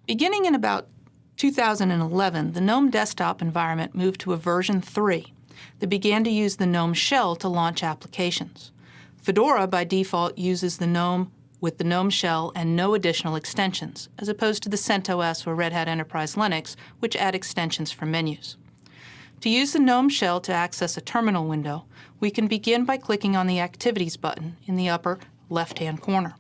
Beginning in about 2011, the GNOME desktop environment moved to a version 3 that began to use the GNOME Shell to launch applications. Fedora, by default, uses the GNOME with the GNOME Shell and no additional extensions, as opposed to the CentOS or Red Hat Enterprise Linux, which add extensions for menus. To use the GNOME Shell to access a terminal window, we can begin by clicking on the Activities button in the upper left-hand corner.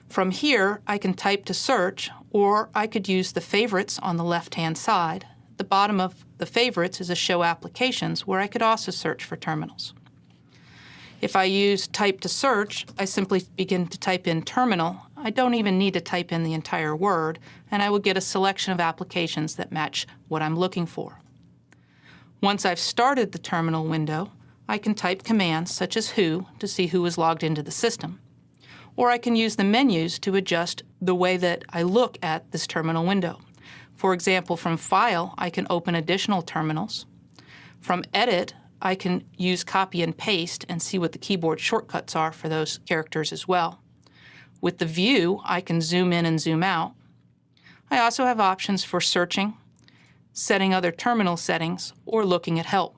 From here, I can type to search, or I could use the favorites on the left-hand side. At the bottom of the favorites is a Show Applications, where I could also search for terminals. If I use type to search, I simply begin to type in terminal. I don't even need to type in the entire word, and I will get a selection of applications that match what I'm looking for. Once I've started the terminal window, I can type commands such as who to see who is logged into the system. Or I can use the menus to adjust the way that I look at this terminal window. For example, from File, I can open additional terminals. From Edit, I can use copy and paste and see what the keyboard shortcuts are for those characters as well. With the View, I can zoom in and zoom out. I also have options for searching, setting other terminal settings, or looking at help.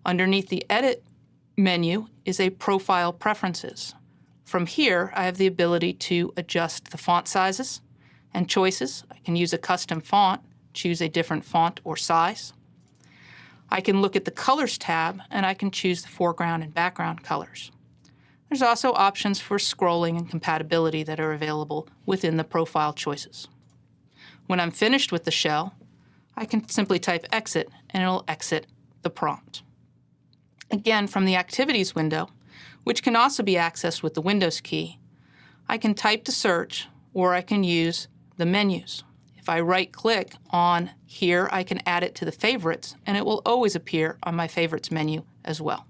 Underneath the Edit menu is a Profile Preferences. From here, I have the ability to adjust the font sizes and choices. I can use a custom font, choose a different font or size. I can look at the Colors tab, and I can choose the foreground and background colors. There's also options for scrolling and compatibility that are available within the profile choices. When I'm finished with the shell, I can simply type Exit, and it'll exit the prompt. Again, from the Activities window, which can also be accessed with the Windows key, I can type to search, or I can use the menus. If I right-click on here, I can add it to the favorites, and it will always appear on my favorites menu as well.